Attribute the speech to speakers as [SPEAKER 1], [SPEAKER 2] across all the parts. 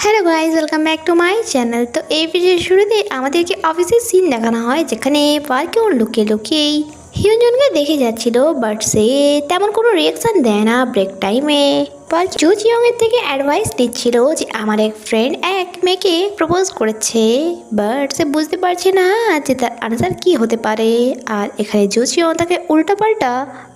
[SPEAKER 1] Hello guys, welcome back to my channel. তো এই ভিডিওর শুরুতে আমাদেরকে অফিসের সিন দেখানো হয়, যেখানে পার্কে ও লুকিয়ে লুকিয়েই হিউনজনকে দেখে যাচ্ছিল, বাট সে তেমন কোনো রিয়াকশন দেয় না। ব্রেক টাইমে পার্ক জো চিয়ংয়ের থেকে অ্যাডভাইস দিচ্ছিল যে আমার এক ফ্রেন্ড এক মেয়েকে প্রপোজ করেছে, বাট সে বুঝতে পারছে না যে তার আনসার কি হতে পারে। আর এখানে জো চিয়ং তাকে উল্টাপাল্টা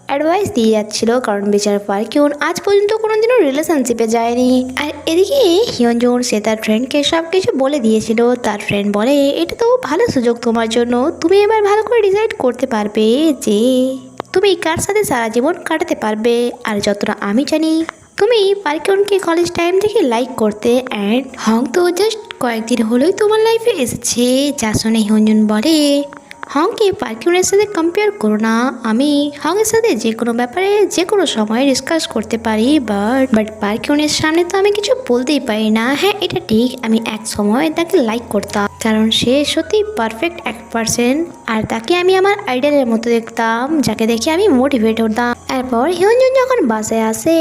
[SPEAKER 1] অ্যাডভাইস দিয়ে যাচ্ছিল, কারণ বেচারা পার্কিউন আজ পর্যন্ত কোনোদিনও রিলেশনশিপে যায়নি। আর এদিকে হিয়নজুন সে তার ফ্রেন্ডকে সব কিছু বলে দিয়েছিল। তার ফ্রেন্ড বলে, এটা তো ভালো সুযোগ তোমার জন্য, তুমি এবার ভালো করে ডিসাইড করতে পারবে যে তুমি কার সাথে সারা জীবন কাটাতে পারবে। আর যতটা আমি জানি তুমি পার্কিউনকে কলেজ টাইম থেকে লাইক করতে, অ্যান্ড হং তো জাস্ট কয়েকদিন হলোই তোমার লাইফে এসেছে। যা শুনে হিয়নজুন বলে, হংকে পার্কিউনের সাথে কম্পেয়ার করো না, আমি হংয়ের সাথে যে কোনো ব্যাপারে যে কোনো সময় ডিসকাস করতে পারি, বাট পার্কিউনের সামনে তো আমি কিছু বলতেই পারি না। হ্যাঁ, এটা ঠিক, আমি এক সময় তাকে লাইক করতাম, কারণ সে সত্যি পারফেক্ট এক পার্সন, আর তাকে আমি আমার আইডলের মতো দেখতাম, যাকে দেখে আমি মোটিভেট হতাম। এরপর হিয়নজুন যখন বাসায় আসে,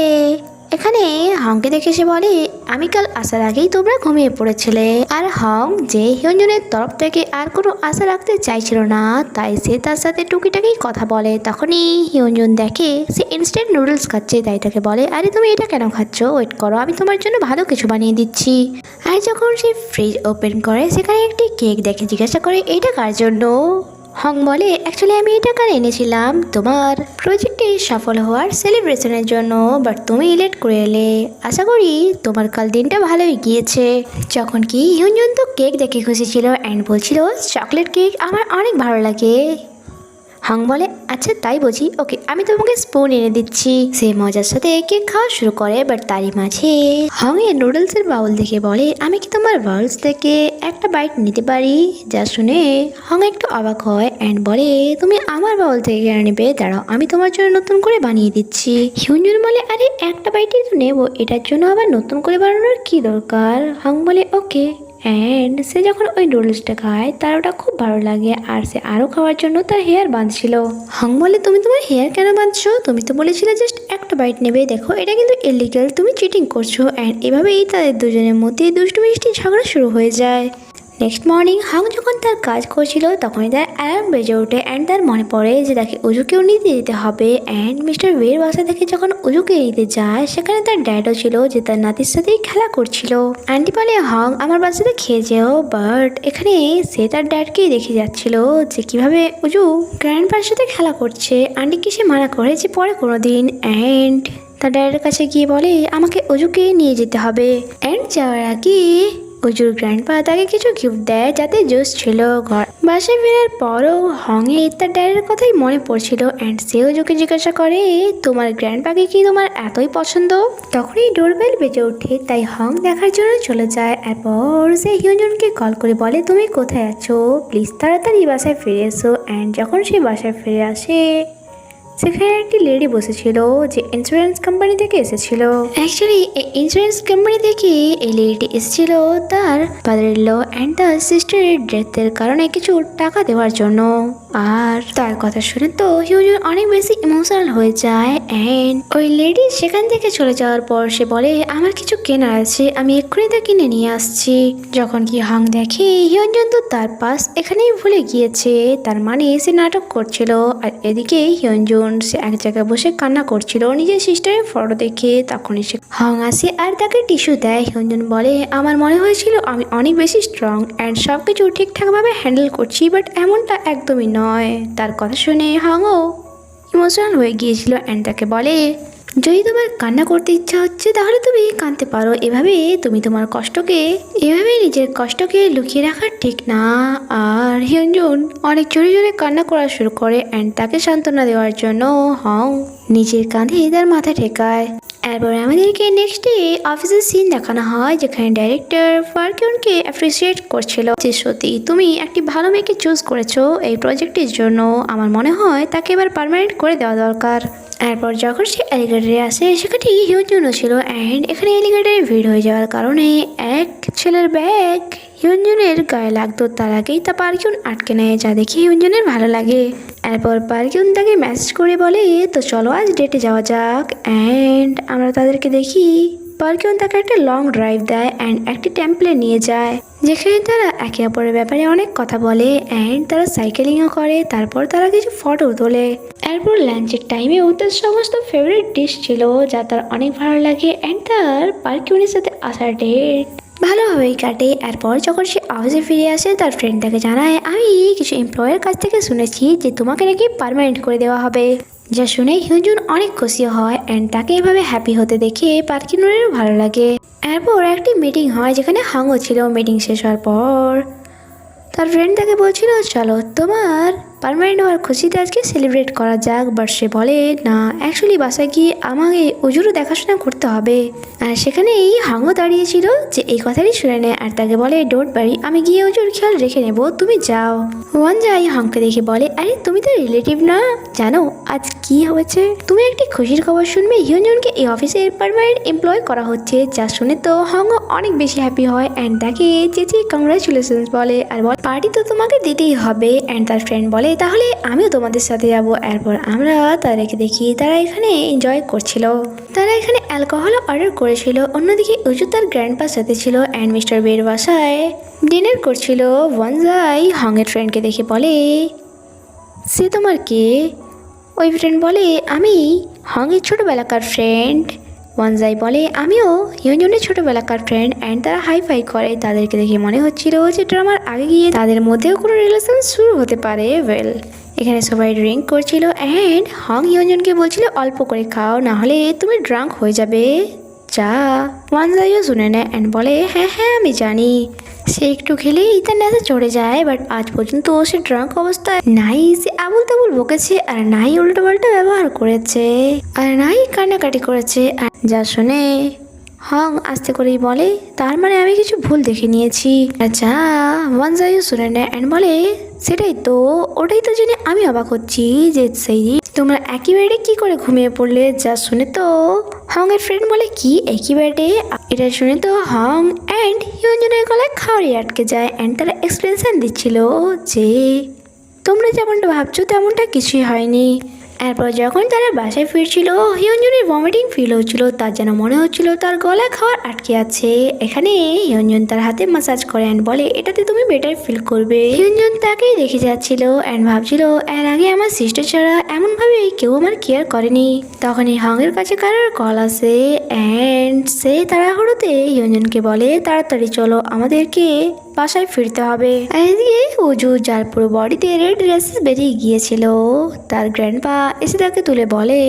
[SPEAKER 1] এখানে হংকে দেখে সে বলে, আমি কাল আসার আগেই তোমরা ঘুমিয়ে পড়েছিলে। আর হং যে হিয়নজনের তরফ থেকে আর কোনো আশা রাখতে চাইছিল না, তাই সে তার সাথে টুকিটাকি কথা বলে। তখনই হিয়নজুন দেখে সে ইনস্ট্যান্ট নুডলস খাচ্ছে, তাই তাকে বলে, আরে তুমি এটা কেন খাচ্ছ, ওয়েট করো, আমি তোমার জন্য ভালো কিছু বানিয়ে দিচ্ছি। আর যখন সে ফ্রিজ ওপেন করে, সেখানে একটি কেক দেখে জিজ্ঞাসা করে, এইটা কার জন্য। হং বলে, অ্যাকচুয়ালি আমি এটা কার এনেছিলাম তোমার প্রজেক্টে সফল হওয়ার সেলিব্রেশনের জন্য, বাট তুমি লেট করে এলে। আশা করি তোমার কাল দিনটা ভালোই গিয়েছে। যখন কি হিউনজুন তো কেক দেখে খুশি ছিল, অ্যান্ড বলছিল, চকলেট কেক আমার অনেক ভালো লাগে। হং বলে, আচ্ছা তাই বুঝি, ওকে আমি তোমাকে স্পুন এনে দিচ্ছি। সে মজার সাথে কেক খাওয়া শুরু করে, বাট তারই মাঝে হং এর নুডলসের বাউল দেখে বলে, আমি কি তোমার বাউলস থেকে একটা বাইট নিতে পারি। যা শুনে হং একটু অবাক হয়, অ্যান্ড বলে, তুমি আমার বাউল থেকে কেন নেবে, দাঁড়াও আমি তোমার জন্য নতুন করে বানিয়ে দিচ্ছি। হিউনজুন বলে, আরে একটা বাইটই তো নেবো, এটার জন্য আবার নতুন করে বানানোর কি দরকার। হং বলে, ওকে। অ্যান্ড সে যখন ওই নুডলসটা খায়, তার ওটা খুব ভালো লাগে, আর সে আরও খাওয়ার জন্য তার হেয়ার বাঁধছিল। হং বলে, তুমি তোমার হেয়ার কেন বাঁধছো, তুমি তো বলেছিলে জাস্ট একটা বাইট নেবে, দেখো এটা কিন্তু ইলিগাল, তুমি চিটিং করছো। অ্যান্ড এভাবেই তাদের দুজনের মধ্যে দুষ্টু মিষ্টি ঝগড়া শুরু হয়ে যায়। নেক্সট মর্নিং হং যখন তার কাজ করছিল, তখনই তার অ্যালার্ম বেজে ওঠে, অ্যান্ড তার মনে পড়ে যে তাকে উজুকেও নিতে যেতে হবে। অ্যান্ড মিস্টার ওয়ের বাসা থেকে যখন উজুকে নিতে যায়, সেখানে তার ড্যাডও ছিল, যে তার নাতির সাথেই খেলা করছিল। আন্টি বলে, হং আমার বাসাতে খেয়ে যেও, বাট এখানে সে তার ড্যাডকেই দেখে যাচ্ছিল যে কিভাবে উজু গ্র্যান্ডপার সাথে খেলা করছে। আন্টিকে সে মানা করে যে পরে কোনো দিন, অ্যান্ড তার ড্যাডের কাছে গিয়ে বলে, আমাকে উজুকে নিয়ে যেতে হবে। অ্যান্ড যাওয়ার আগে উজুর গ্র্যান্ডপা তাকে কিছু গিফট দেয়, যাতে জুস ছিল। বাসায় ফেরার পরও হংয়ে তার ড্যাডের কথাই মনে পড়ছিল, অ্যান্ড সে উজুকে জিজ্ঞাসা করে, তোমার গ্র্যান্ডপাকে কি তোমার এতই পছন্দ। তখনই ডোরবেল বেজে ওঠে, তাই হং দেখার জন্য চলে যায়। এরপর সে হিউনজুনকে কল করে বলে, তুমি কোথায় আছো, প্লিজ তাড়াতাড়ি বাসায় ফিরে এসো। অ্যান্ড যখন সে বাসায় ফিরে আসে, সেখানে একটি লেডি বসেছিল, যে ইন্স্যুরেন্স কোম্পানি থেকে এসেছিল। অ্যাকচুয়ালি এই ইন্স্যুরেন্স কোম্পানি থেকে এই লেডিটি এসেছিল তার ফাদার ল অ্যান্ড তার সিস্টারের ডেথের কারণে কিছু টাকা দেওয়ার জন্য। আর তার কথা শুনে তো হিউজন অনেক বেশি ইমোশনাল হয়ে যায়, অ্যান্ড ওই লেডি সেখান থেকে চলে যাওয়ার পর সে বলে, আমার কিছু কেনার আছে, আমি এক্ষুনি তা কিনে নিয়ে আসছি। যখন কি হং দেখে হিউজন তো তার পাস এখানেই ভুলে গিয়েছে, তার মানে সে নাটক করছিল। আর এদিকে হিউজন সে এক জায়গায় বসে কান্না করছিল নিজের সিস্টারের ফটো দেখে। তখনই সে হং আসে আর তাকে টিস্যু দেয়। হিউজন বলে, আমার মনে হয়েছিল আমি অনেক বেশি স্ট্রং অ্যান্ড সব কিছু ঠিকঠাকভাবে হ্যান্ডেল করছি, বাট এমনটা একদমই নয়। তার কথা শুনে হংও ইমোশনাল হয়ে গিয়েছিল, অ্যান্ড তাকে বলে, যদি তোমার কান্না করতে ইচ্ছা হচ্ছে তাহলে তুমি কাঁদতে পারো, এভাবে তুমি তোমার এভাবে নিজের কষ্টকে লুকিয়ে রাখা ঠিক না। আর হিউনজুন অনেক জোরে জোরে কান্না করা শুরু করে, অ্যান্ড তাকে সান্ত্বনা দেওয়ার জন্য হং নিজের কাঁধে তার মাথা ঠেকায়। এরপর আমাদেরকে নেক্সট ডে অফিসের সিন দেখানো হয়, যেখানে ডাইরেক্টর ফারকিউনকে অ্যাপ্রিসিয়েট করছিল, যে সত্যি তুমি একটি ভালো মেয়েকে চুজ করেছো এই প্রজেক্টের জন্য, আমার মনে হয় তাকে এবার পার্মানেন্ট করে দেওয়া দরকার। এরপর যখন সে এলিগেটরে আসে, সেখানে হিউনজুনও ছিল, অ্যান্ড এখানে এলিগেটরে ভিড় হয়ে যাওয়ার কারণে এক ছেলের ব্যাগ হিউনজুনের গায়ে লাগতো, তার আগেই তা পারকিউন আটকে নেয়, যা দেখে হিউনজুনের ভালো লাগে। এরপর পারকিউন তাকে মেসেজ করে বলে, তো চলো আজ ডেটে যাওয়া যাক। অ্যান্ড আমরা তাদেরকে দেখি পার্কিউন তাকে একটা লং ড্রাইভ দেয় অ্যান্ড একটি টেম্পলে নিয়ে যায়, যেখানে তারা একে অপরের ব্যাপারে অনেক কথা বলে অ্যান্ড তারা সাইকেলিংও করে। তারপর তারা কিছু ফটো তোলে। এরপর লাঞ্চের টাইমে তার সমস্ত ফেভারিট ডিশ ছিল যা তার অনেক ভালো লাগে অ্যান্ড তার পার্কিউনের সাথে আসার ডেট ভালোভাবেই কাটে। এরপর যখন সে অফিসে ফিরে আসে তার ফ্রেন্ড তাকে জানায়, আমি কিছু এমপ্লয়ের কাছ থেকে শুনেছি যে তোমাকে নাকি পার্মানেন্ট করে দেওয়া হবে। যা শুনে হিউজুন অনেক খুশি হয় অ্যান্ড তাকে এভাবে হ্যাপি হতে দেখে পার্কিউনেরও ভালো লাগে। এরপর একটি মিটিং হয় যেখানে হাংও ছিল। মিটিং শেষ হওয়ার পর তার ফ্রেন্ড তাকে বলছিল, চলো তোমার পার্মানেন্ট হওয়ার খুশিতে আজকে সেলিব্রেট করা যাক। বাট সে বলে, না, অ্যাকচুয়ালি বাসায় গিয়ে আমাকে উজুরও দেখাশোনা করতে হবে। আর সেখানেই হাংও দাঁড়িয়েছিল যে এই কথাটি শুনে নেয় আর তাকে বলে, ডোন্ট ওয়ারি, আমি গিয়ে উজুর খেয়াল রেখে নেব, তুমি যাও। ওয়ান যাই হাংকে দেখে বলে, আরে তুমি তো রিলেটিভ না, জানো আজ কি হয়েছে? তুমি একটি খুশির খবর শুনবে, হিউজুনকে এই অফিসের পার্মানেন্ট এমপ্লয় করা হচ্ছে। যা শুনে তো হাংও অনেক বেশি হ্যাপি হয় অ্যান্ড তাকে চেঁচিয়ে কংগ্রাচুলেশনস বলে আর বলে, পার্টি তো তোমাকে দিতেই হবে। অ্যান্ড তার ফ্রেন্ড বলে, তাহলে আমিও তোমাদের সাথে যাব। এরপর আমরা তাদেরকে দেখি তারা এখানে এনজয় করছিল। তারা এখানে অ্যালকোহল অর্ডার করেছিল। অন্যদিকে উজু তার গ্র্যান্ডপার সাথে ছিল অ্যান্ড মিস্টার বের বাসায় ডিনার করছিল। ওয়ানজাই হংয়ের ফ্রেন্ডকে দেখে বলে, সে তোমার কে? ওই ফ্রেন্ড বলে, আমি হংয়ের ছোটোবেলাকার ফ্রেন্ড। ওয়ানজাই বলে, আমিও হিউজুনের ছোটোবেলাকার ফ্রেন্ড। অ্যান্ড তারা হাই ফাই করে। তাদেরকে দেখে মনে হচ্ছিল যে ড্রামার আগে গিয়ে তাদের মধ্যেও কোনো রিলেশন শুরু হতে পারে। এখানে সবাই ড্রিঙ্ক করছিল অ্যান্ড হং হিউজুনকে বলছিল অল্প করে খাও, না হলে তুমি ড্রাঙ্ক হয়ে যাবে। যা ওয়ানজাইও শুনে নেয় অ্যান্ড বলে, হ্যাঁ হ্যাঁ আমি জানি। সে একটু খেলেই তার নেশা চড়ে যায়। বাট আজ পর্যন্ত সে ড্রাঙ্ক অবস্থায় নাই সে আবুল তাবুল বকেছে আর নাই উল্টো পাল্টা ব্যবহার করেছে আর নাই কান্নাকাটি করেছে। আর যা শুনে হং আস্তে করেই বলে, তার মানে আমি কিছু ভুল দেখে নিয়েছি। যা ওয়ানজাইও শুনে নেয় অ্যান্ড বলে, সেটাই তো, ওটাই তো জেনে আমি অবাক হচ্ছি যে সেই তোমরা একই বেডে কি করে ঘুমিয়ে পড়লে। যা শুনে তো হং এর ফ্রেন্ড বলে, কি একই বেডে? এটা শুনে তো হং অ্যান্ড হিউজুনের গলায় খাওয়ারি আটকে যায় অ্যান্ড তারা এক্সপ্লেনেশন দিচ্ছিল যে তোমরা যেমনটা ভাবছো তেমনটা কিছুই হয়নি। এরপর যখন তারা বাসায় ফিরছিল হিউজুনের ভমিটিং ফিল হচ্ছিল। তার যেন মনে হচ্ছিল তার গলায় খাওয়ার আটকে আছে। এখানে হিউজুন তার হাতে মাসাজ করে অ্যান্ড বলে, এটাতে তুমি বেটার ফিল করবে। হিউজুন তাকেই দেখে যাচ্ছিল অ্যান্ড ভাবছিল, এর আগে আমার সিস্টার ছাড়া এমনভাবে কেউ আমার কেয়ার করেনি। তখনই হংয়ের কাছে কারোর কল আসে অ্যান্ড সে তাড়াহুড়োতে হিউজুনকে বলে, তাড়াতাড়ি চলো, আমাদেরকে বাসায় ফিরতে হবে। এদিকে উজু, যার পুরো বডিতে রেড রেসেস বেরিয়ে গিয়েছিল, তার গ্র্যান্ডপা এসে তাকে তুলে বলে,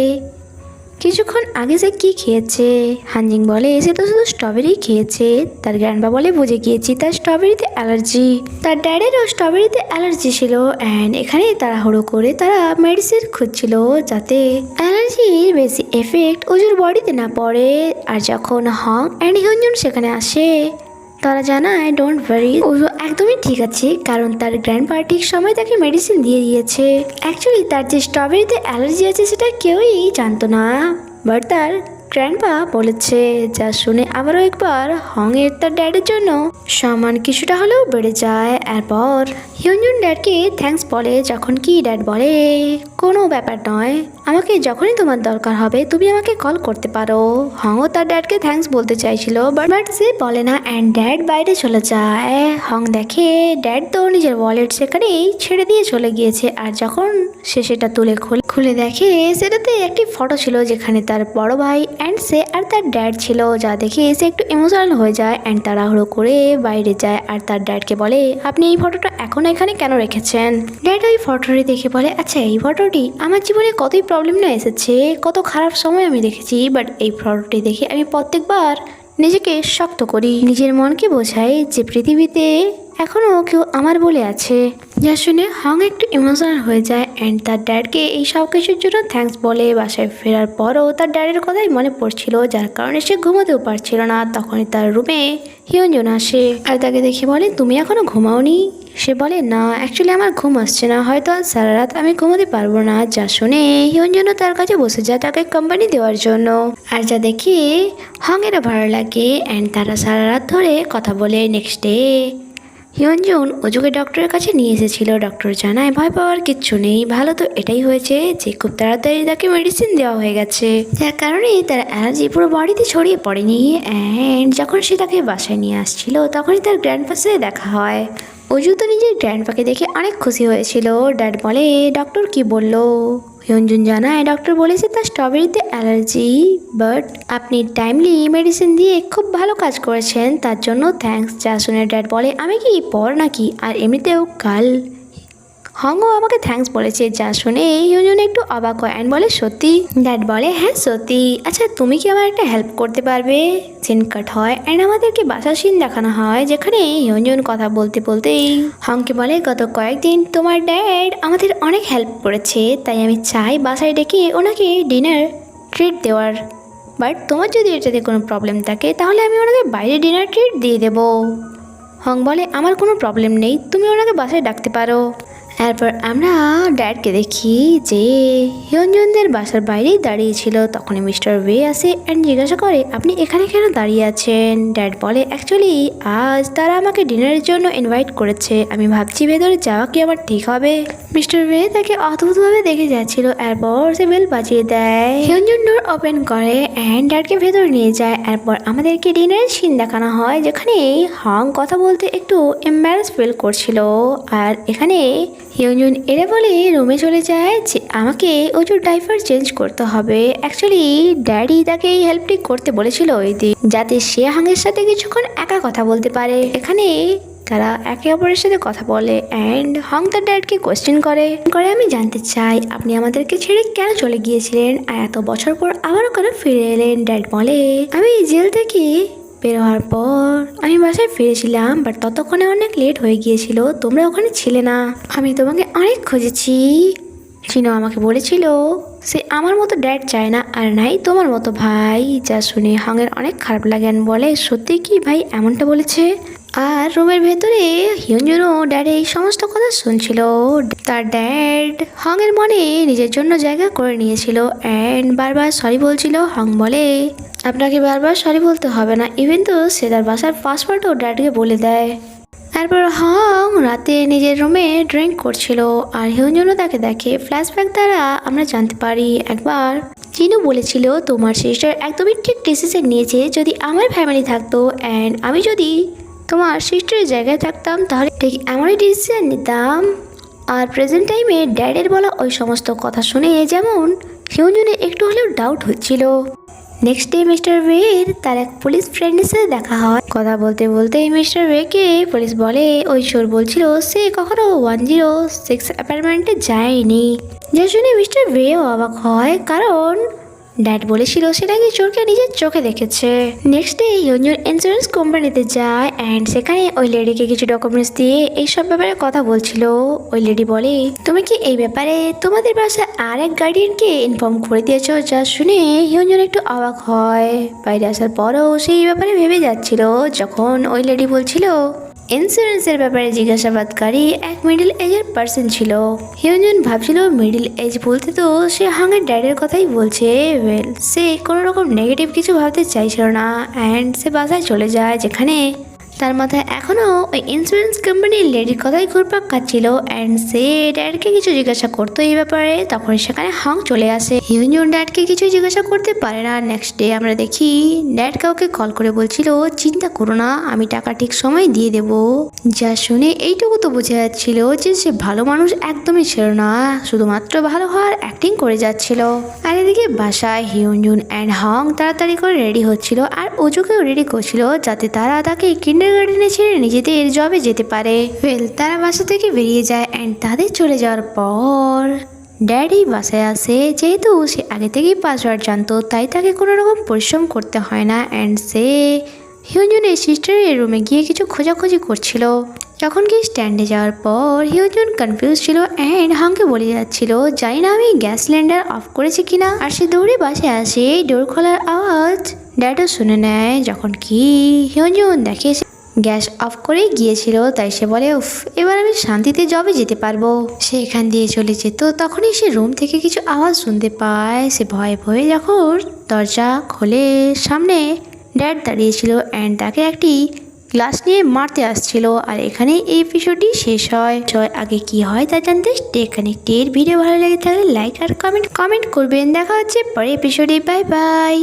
[SPEAKER 1] কিছুক্ষণ আগে সে কি খেয়েছে? হানজিং বলে, সে তো শুধু স্ট্রবেরি খেয়েছে। তার গ্র্যান্ডপা বলে, বুঝে গিয়েছি, তার স্ট্রবেরিতে অ্যালার্জি। তার ড্যাডেরও স্ট্রবেরিতে অ্যালার্জি ছিল অ্যান্ড এখানে তাড়াহুড়ো করে তারা মেডিসিন খুঁজছিল যাতে অ্যালার্জির বেশি এফেক্ট উজুর বডিতে না পড়ে। আর যখন হং অ্যান্ড হিউজুন সেখানে আসে তারা জানায়, ডোন্ট ওয়ারি, ও একদমই ঠিক আছে, কারণ তার গ্র্যান্ডপা ঠিক সময় তাকে মেডিসিন দিয়ে দিয়েছে। অ্যাকচুয়ালি তার যে স্ট্রবেরিতে অ্যালার্জি আছে সেটা কেউই জানতো না, বাট তার গ্র্যান্ডপা বলেছে। যা শুনে আবারও একবার হংয়ের তার ড্যাডের জন্য সম্মান কিছুটা হলেও বেড়ে যায়। এরপর হিউজুন ড্যাডকে থ্যাঙ্কস বলে, যখন কি ড্যাড বলে, কোনো ব্যাপার নয়, আমাকে যখনই তোমার দরকার হবে তুমি আমাকে কল করতে পারো। হংও তার ড্যাডকে থ্যাঙ্কস বলতে চাইছিল বাট সে বলে না অ্যান্ড ড্যাড বাইরে চলে যায়। হং দেখে ড্যাড তো নিজের ওয়ালেট সেখানেই ছেড়ে দিয়ে চলে গিয়েছে। আর যখন সে সেটা খুলে দেখে সেটাতে একটি ফটো ছিল যেখানে তার বড় ভাই অ্যান্ড সে আর তার ড্যাড ছিল। যা দেখে সে একটু ইমোশনাল হয়ে যায় অ্যান্ড তাড়াহুড়ো করে বাইরে যায় আর তার ড্যাডকে বলে, আপনি এই ফটোটা এখন এখানে কেন রেখেছেন? ড্যাড ওই ফটোটি দেখে বলে, আচ্ছা এই ফটোটি আমার জীবনে কতই প্রবলেম না এসেছে, কত খারাপ সময় আমি দেখেছি, বাট এই ফটোটি দেখে আমি প্রত্যেকবার নিজেকে শক্ত করি, নিজের মনকে বোঝাই যে পৃথিবীতে এখনও কেউ আমার বলে আছে। যা শুনে হং একটু ইমোশনাল হয়ে যায় অ্যান্ড তার ড্যাডকে এই সব কিছুর জন্য থ্যাঙ্কস বলে। বাসায় ফেরার পরও তার ড্যাডের কথাই মনে পড়ছিল, যার কারণে সে ঘুমাতেও পারছিল না। তখনই তার রুমে হিউজুন আসে আর তাকে দেখে বলে, তুমি এখনো ঘুমাওনি? সে বলে, না, অ্যাকচুয়ালি আমার ঘুম আসছে না, হয়তো আজ সারা রাত আমি ঘুমাতে পারবো না। যা শুনে হিউজুনও তার কাছে বসে যায় তাকে কোম্পানি দেওয়ার জন্য। আর যা দেখে হংয়েরও ভালো লাগে অ্যান্ড তারা সারা রাত ধরে কথা বলে। নেক্সট ডে হিয়ঞ্জুন অজুকে ডক্টরের কাছে নিয়ে এসেছিল। ডক্টর জানায় ভয় পাওয়ার কিচ্ছু নেই, ভালো তো এটাই হয়েছে যে খুব তাড়াতাড়ি তাকে মেডিসিন দেওয়া হয়ে গেছে, যার কারণে তার অ্যালার্জি পুরো বডিতে ছড়িয়ে পড়েনি। অ্যান্ড যখন সে তাকে বাসায় নিয়ে আসছিল তখনই তার গ্র্যান্ডপার সাথে দেখা হয়। অজু তো নিজের গ্র্যান্ডপাকে দেখে অনেক খুশি হয়েছিল। ড্যাড বলে ডক্টর কি বললো? হিয়ঞ্জুন জানায় ডক্টর বলেছে তার স্ট্রবেরিতে অ্যালার্জি, বাট আপনি টাইমলি মেডিসিন দিয়ে খুব ভালো কাজ করেছেন, তার জন্য থ্যাঙ্কস। যা শুনে ড্যাড বলে আমি কি পর নাকি, আর এমনিতেও কাল হংও আমাকে থ্যাঙ্কস বলেছে। যা শুনে হিয়ঞ্জুন একটু অবাক হয় অ্যান্ড বলে সত্যি? ড্যাড বলে হ্যাঁ সত্যি। আচ্ছা তুমি কি আমার একটা হেল্প করতে পারবে? সিন কাট হয় অ্যান্ড আমাদেরকে বাসার সিন দেখানো হয় যেখানে হিয়ঞ্জুন কথা বলতে বলতেই হংকে বলে গত কয়েকদিন তোমার ড্যাড আমাদের অনেক হেল্প করেছে, তাই আমি চাই বাসায় ডেকে ওনাকে ডিনার ট্রিট দেওয়ার। বাট তোমার যদি এটাতে কোনো প্রবলেম থাকে তাহলে আমি ওনাকে বাইরে ডিনার ট্রিট দিয়ে দেবো। হং বলে আমার কোনো প্রবলেম নেই, তুমি ওনাকে বাসায় ডাকতে পারো। এরপর আমরা ড্যাডকে দেখি যে হিয়ঞ্জুনদের বাসার বাইরেই দাঁড়িয়েছিল। তখনই মিস্টার ওয়ে আসে অ্যান্ড জিজ্ঞাসা করে আপনি এখানে কেন দাঁড়িয়ে আছেন? ড্যাড বলে অ্যাকচুয়ালি আজ তারা আমাকে ডিনারের জন্য ইনভাইট করেছে, আমি ভাবছি ভেতরে যাওয়া কি আমার ঠিক হবে। মিস্টার ওয়ে তাকে অদ্ভুতভাবে দেখে যাচ্ছিল। এরপর সে বেল বাজিয়ে দেয়। হিয়ঞ্জুন ডোর ওপেন করে অ্যান্ড ড্যাডকে ভেতরে নিয়ে যায়। এরপর আমাদেরকে ডিনারের সিন দেখানো হয় যেখানে হং কথা বলতে একটু এম্বারেস ফিল করছিল। আর এখানে হিয়ঞ্জুন এরা বলে রুমে চলে যায় যে আমাকে ওজুর ডাইপার চেঞ্জ করতে হবে। অ্যাকচুয়ালি ড্যাডি তাকে এই হেল্পটি করতে বলেছিল ওই দিন, যাতে সে হাঙের সাথে কিছুক্ষণ একা কথা বলতে পারে। এখানে তারা একে অপরের সাথে কথা বলে অ্যান্ড হং তার ড্যাডকে কোয়েশ্চেন করে আমি জানতে চাই আপনি আমাদেরকে ছেড়ে কেন চলে গিয়েছিলেন আর এত বছর পর আবারও কেন ফিরে এলেন? ড্যাড বলে আমি জেল থেকে বের হওয়ার পর আমি বাসায় ফিরেছিলাম, বাট ততক্ষণে অনেক লেট হয়ে গিয়েছিল, তোমরা ওখানে ছিলে না। আমি তোমাকে অনেক খুঁজেছি। চিনো আমাকে বলেছিল সে আমার মতো ড্যাড চায় না আর নাই তোমার মতো ভাই। যা শুনে হংয়ের অনেক খারাপ লাগে বলে সত্যি কি ভাই এমনটা বলেছে? আর রুমের ভেতরে হিয়ঞ্জুনও ড্যাডের এই সমস্ত কথা শুনছিল। তার ড্যাড হংয়ের মনে নিজের জন্য জায়গা করে নিয়েছিল অ্যান্ড বারবার সরি বলছিল। হং বলে আপনাকে বারবার সরি বলতে হবে না, ইভেন তো সে তার বাসার পাসওয়ার্ডও ড্যাডকে বলে দেয়। তারপর হং রাতে নিজের রুমে ড্রিঙ্ক করছিল আর হিয়ঞ্জুনও তাকে দেখে। ফ্ল্যাশব্যাক দ্বারা আমরা জানতে পারি একবার চিনু বলেছিল তোমার সিস্টার একদমই ঠিক ডিসিশন নিয়েছে, যদি আমার ফ্যামিলি থাকতো অ্যান্ড আমি যদি তোমার সিস্টারের জায়গায় থাকতাম তাহলে ঠিক এমনই ডিসিশন নিতাম। আর প্রেজেন্ট টাইমে ড্যাডের বলা ওই সমস্ত কথা শুনে যেমন হিয়ঞ্জুনের একটু হলেও ডাউট হচ্ছিল। নেক্সট ডে মিস্টার ওয়ের তার এক পুলিশ ফ্রেন্ডের সাথে দেখা হয়। কথা বলতে বলতে মিস্টার ওয়েকে পুলিশ বলে ওই চোর বলছিল সে কখনো 106 অ্যাপার্টমেন্টে যায়নি। যা শুনে মিস্টার ওয়েও অবাক হয়, কারণ ড্যাড বলেছিল সে নাকি চোরকে নিজের চোখে দেখেছে। নেক্সট ডে হিয়ঞ্জুন ইন্স্যুরেন্স কোম্পানিতে যায় অ্যান্ড সেখানে ওই লেডিকে কিছু ডকুমেন্টস দিয়ে এইসব ব্যাপারে কথা বলছিল। ওই লেডি বলে তুমি কি এই ব্যাপারে তোমাদের বাসায় আর এক গার্ডিয়ানকে ইনফর্ম করে দিয়েছো? যা শুনে হিয়ঞ্জুন একটু অবাক হয়। বাইরে আসার পরও সেই ব্যাপারে ভেবে যাচ্ছিল যখন ওই লেডি বলছিল ইন্স্যুরেন্সের ব্যাপারে জিজ্ঞাসাবাদকারী এক মিডল এজের পার্সন ছিল। হিয়ঞ্জুন ভাবছিল মিডল এজ বলতে তো সে হাঙের ড্যাডের কথাই বলছে। ওয়েল সে কোনো রকম নেগেটিভ কিছু ভাবতে চাইছিল না অ্যান্ড সে বাসায় চলে যায়, যেখানে তার মাথায় এখনও ওই ইন্স্যুরেন্স কোম্পানির লেডির কথাই ঘুরপাক খাচ্ছিল অ্যান্ড সে ড্যাডকে কিছু জিজ্ঞাসা করতো এই ব্যাপারে। তখন সেখানে হং চলে আসে। হিয়ঞ্জুন ড্যাডকে কিছু জিজ্ঞাসা করতে পারে না। নেক্সট ডে আমরা দেখি ড্যাড কাউকে কল করে বলছিল চিন্তা করো না, আমি টাকা ঠিক সময় দিয়ে দেব। যা শুনে এইটুকু তো বোঝা যাচ্ছিল যে সে ভালো মানুষ একদমই ছিল না, শুধুমাত্র ভালো হওয়ার অ্যাক্টিং করে যাচ্ছিল। আর এদিকে বাসায় হিয়ঞ্জুন অ্যান্ড হং তাড়াতাড়ি করে রেডি হচ্ছিল আর ওজুকেও রেডি করছিল যাতে তারা তাকে কিন্ডারগার্টেনে ছেড়ে নিজেদের জবে যেতে পারে। ওয়েল তারা বাসা থেকে বেরিয়ে যায় অ্যান্ড তাদের চলে যাওয়ার পর ড্যাডি বাসায় আসে। যেহেতু সে আগে থেকেই পাসওয়ার্ড জানতো তাই তাকে কোনো রকম পরিশ্রম করতে হয় না অ্যান্ড সে হিয়ঞ্জুনের সিস্টারের রুমে গিয়ে কিছু খোঁজাখুঁজি করছিল। যখন কি স্ট্যান্ডে যাওয়ার পর হিয়ঞ্জুন কনফিউজ ছিল অ্যান্ড হাংকে বলে যাচ্ছিল জানি না আমি গ্যাস সিলিন্ডার অফ করেছি কিনা। আর সে দৌড়ে বাসায় আসে, ডোর খোলার আওয়াজ ড্যাডও শুনে নেয়। যখন কি হিয়ঞ্জুন দেখে গ্যাস অফ করেই গিয়েছিল, তাই সে বলে উফ এবার আমি শান্তিতে জবে যেতে পারবো। সে এখান দিয়ে চলে যেত, তখনই সে রুম থেকে কিছু আওয়াজ শুনতে পায়। সে ভয়ে ভয়ে যখন দরজা খোলে সামনে ড্যাড দাঁড়িয়েছিল অ্যান্ড তাকে একটি গ্লাস নিয়ে মারতে আসছিল। আর এখানে এই এপিসোডটি শেষ হয়। আগে কি হয় তা জানতে স্টে কানেক্টেড। ভিডিও ভালো লেগে থাকলে লাইক আর কমেন্ট করবেন। দেখা হচ্ছে পরের এপিসোডে। Bye bye.